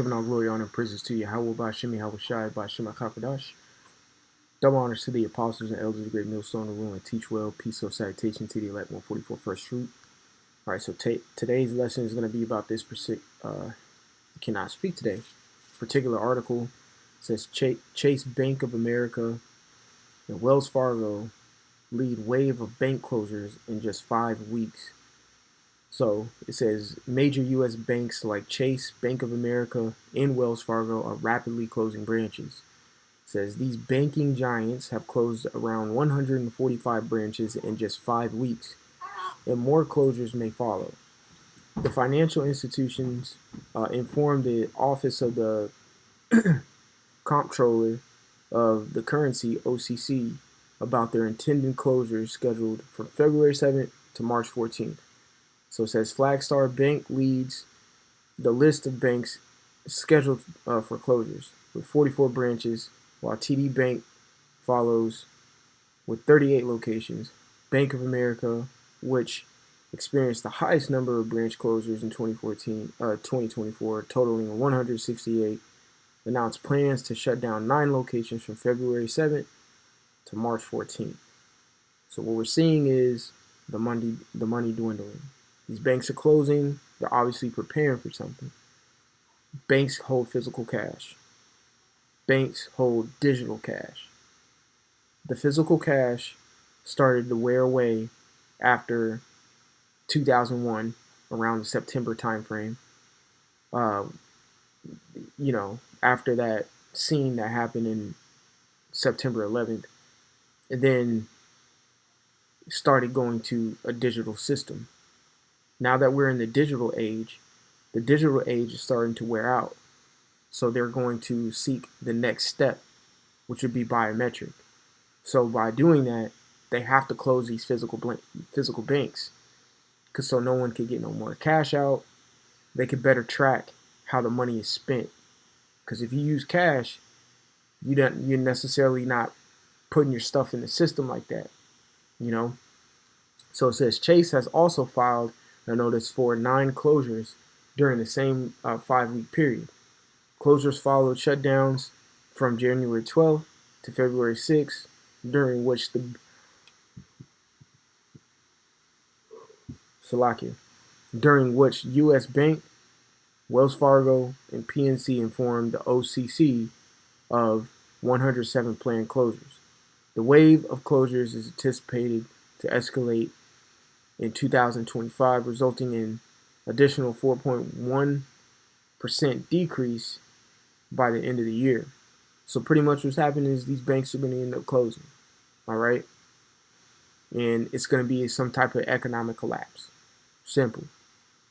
Giving all glory, honor, and praises to Yahweh Bashim, Yahweh Shai, Bashim HaKadosh. Double honors to the apostles and elders of the great millstone of rule and teach well. Peace of salutation to the elect 144 first fruit. All right, so today's lesson is going to be about this I cannot speak today. Particular article. It says Chase Bank of America and Wells Fargo lead wave of bank closures in just 5 weeks. So it says major U.S. banks like Chase, Bank of America, and Wells Fargo are rapidly closing branches. It says these banking giants have closed around 145 branches in just 5 weeks, and more closures may follow. The financial institutions informed the Office of the Comptroller of the Currency, OCC, about their intended closures scheduled from February 7th to March 14th. So it says Flagstar Bank leads the list of banks scheduled for closures with 44 branches, while TD Bank follows with 38 locations. Bank of America, which experienced the highest number of branch closures in 2024, totaling 168, announced plans to shut down 9 locations from February 7th to March 14th. So what we're seeing is the money dwindling. These banks are closing. They're obviously preparing for something. Banks hold physical cash. Banks hold digital cash. The physical cash started to wear away after 2001, around the September timeframe. After that scene that happened in September 11th, and then started going to a digital system. Now that we're in the digital age is starting to wear out. So they're going to seek the next step, which would be biometric. So by doing that, they have to close these physical banks, because so no one can get no more cash out. They could better track how the money is spent. Because if you use cash, you're necessarily not putting your stuff in the system like that, So it says Chase has also filed a notice for 9 closures during the same 5-week period. Closures followed shutdowns from January 12th to February 6th, during which U.S. Bank, Wells Fargo, and PNC informed the OCC of 107 planned closures. The wave of closures is anticipated to escalate in 2025, resulting in additional 4.1% decrease by the end of the year. So pretty much what's happening is these banks are going to end up closing. All right. And it's going to be some type of economic collapse. Simple.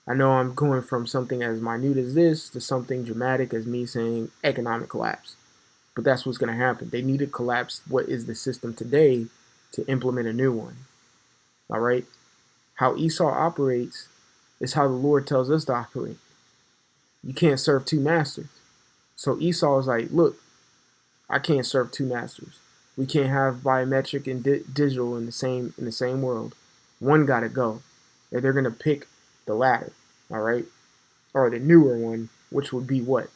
I know I'm going from something as minute as this to something dramatic as me saying economic collapse. But that's what's going to happen. They need to collapse what is the system today to implement a new one. All right. How Esau operates is how the Lord tells us to operate. You can't serve 2 masters. So Esau is like, look, I can't serve 2 masters. We can't have biometric and digital in the same world. One got to go. Or they're going to pick the latter, all right? Or the newer one, which would be what?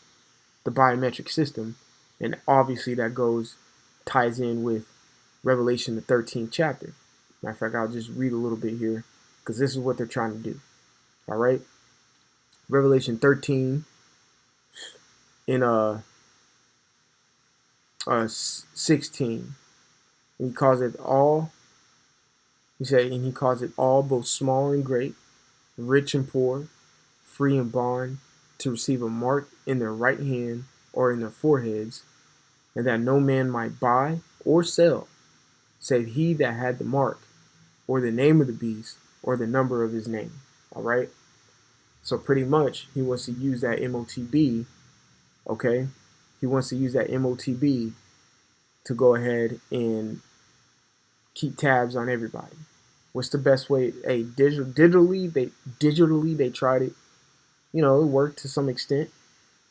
The biometric system. And obviously that ties in with Revelation, the 13th chapter. Matter of fact, I'll just read a little bit here, because this is what they're trying to do. All right? Revelation 13 in 16. And he calls it all, and he calls it all, both small and great, rich and poor, free and bond, to receive a mark in their right hand or in their foreheads, and that no man might buy or sell, save he that had the mark, or the name of the beast, or the number of his name. All right? So pretty much, he wants to use that MOTB, okay? He wants to use that MOTB to go ahead and keep tabs on everybody. What's the best way? Hey, digitally they tried it. It worked to some extent.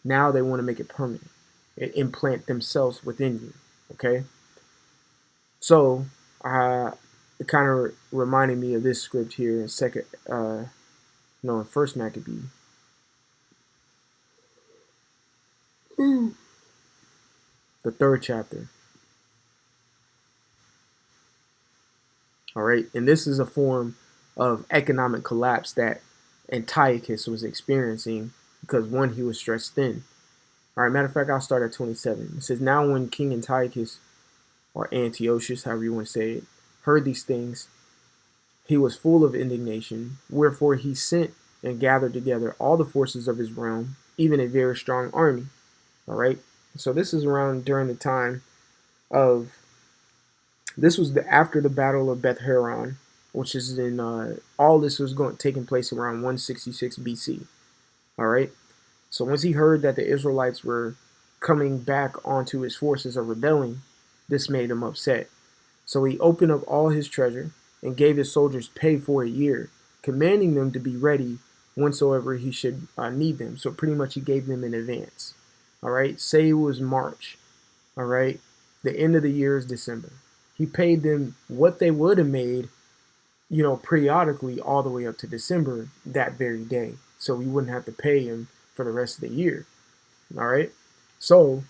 Now they want to make it permanent and implant themselves within you, okay? So, it kind of reminded me of this script here in First Maccabee. The third chapter. All right. And this is a form of economic collapse that Antiochus was experiencing because, one, he was stretched thin. All right. Matter of fact, I'll start at 27. It says, now when King Antiochus, or Antiochus, however you want to say it, heard these things, he was full of indignation. Wherefore he sent and gathered together all the forces of his realm, even a very strong army. All right. So this is around during the time of, this was after the Battle of Beth Horon, which is in, all this was taking place around 166 BC. All right. So once he heard that the Israelites were coming back onto his forces or rebelling, this made him upset. So he opened up all his treasure and gave his soldiers pay for a year, commanding them to be ready whensoever he should need them. So pretty much he gave them in advance. All right. Say it was March. All right. The end of the year is December. He paid them what they would have made, periodically all the way up to December that very day. So we wouldn't have to pay him for the rest of the year. All right. So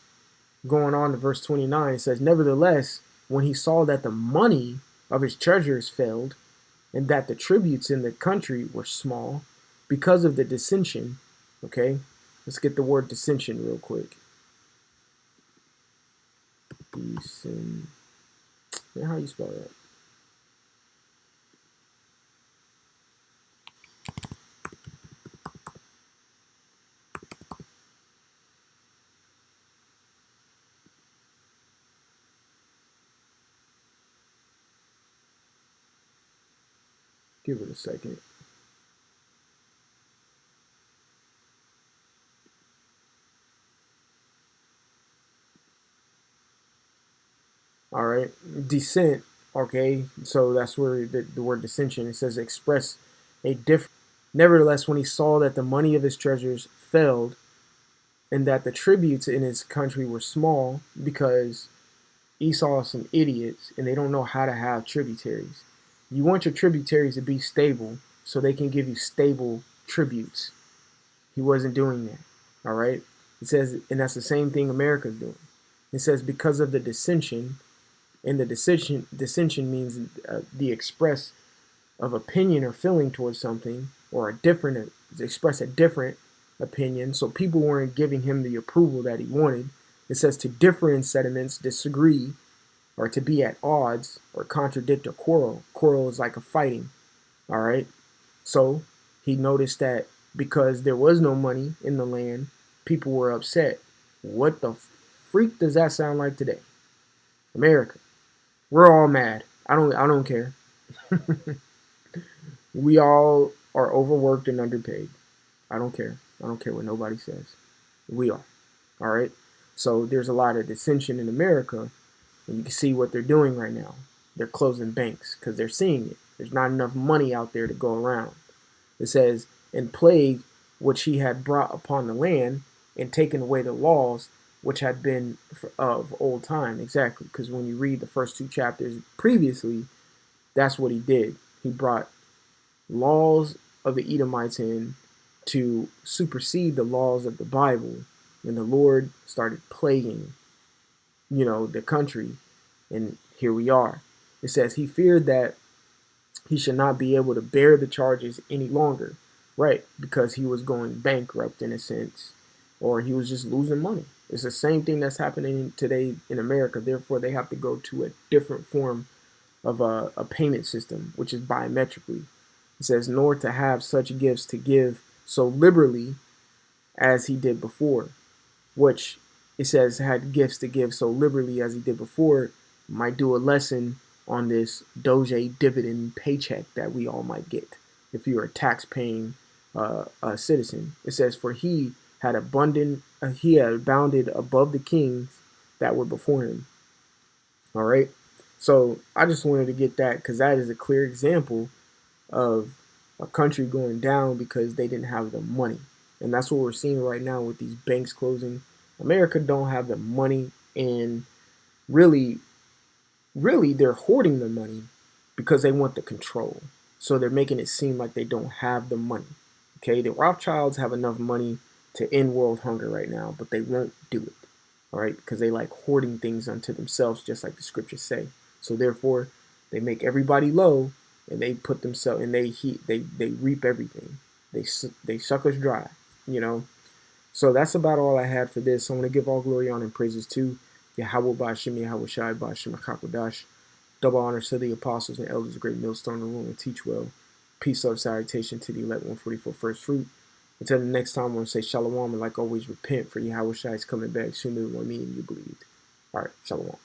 going on to verse 29, it says, nevertheless, when he saw that the money of his treasures failed, and that the tributes in the country were small because of the dissension. Okay. Let's get the word dissension real quick. How you spell that? Give it a second. All right. Descent. Okay. So that's where the word dissension, it says express a different. Nevertheless, when he saw that the money of his treasures failed, and that the tributes in his country were small, because Esau is some idiots and they don't know how to have tributaries. You want your tributaries to be stable so they can give you stable tributes. He wasn't doing that. All right. It says, and that's the same thing America's doing. It says because of the dissension, and the dissension means the express of opinion or feeling towards something, or a different, express a different opinion. So people weren't giving him the approval that he wanted. It says to differ in sentiments, disagree, or to be at odds, or contradict or quarrel. Quarrel is like a fighting. All right. So he noticed that because there was no money in the land, people were upset. What the freak does that sound like today? America. We're all mad. I don't care. We all are overworked and underpaid. I don't care. I don't care what nobody says. We are. All right. So there's a lot of dissension in America, and you can see what they're doing right now. They're closing banks because they're seeing it. There's not enough money out there to go around. It says, and plague which he had brought upon the land, and taken away the laws which had been of old time. Exactly. Because when you read the first two chapters previously, that's what he did. He brought laws of the Edomites in to supersede the laws of the Bible. And the Lord started plaguing, the country. And here we are. It says he feared that he should not be able to bear the charges any longer. Right. Because he was going bankrupt in a sense, or he was just losing money. It's the same thing that's happening today in America. Therefore, they have to go to a different form of a payment system, which is biometrically. It says, nor to have such gifts to give so liberally as he did before, which it says had gifts to give so liberally as he did before. Might do a lesson on this Doge dividend paycheck that we all might get if you're a tax-paying citizen. It says, for he had abounded above the kings that were before him. All right. So I just wanted to get that because that is a clear example of a country going down because they didn't have the money. And that's what we're seeing right now with these banks closing. America don't have the money, and really they're hoarding the money because they want the control. So they're making it seem like they don't have the money. Okay, the Rothschilds have enough money to end world hunger right now, but they won't do it. All right, because they like hoarding things unto themselves, just like the scriptures say. So therefore, they make everybody low, and they put themselves and they reap everything. They suck us dry, you know. So that's about all I had for this. I want to give all glory, honor, and praises to Yahweh Ba'Shem, Yahweh Shai Ba'Shem HaKakodash. Double honors to the apostles and elders, great millstone, and rule and teach well. Peace, love, salutation to the elect 144 first fruit. Until the next time, I want to say shalom, and like always, repent, for Yahweh Shai is coming back sooner than me and you believed. All right, shalom.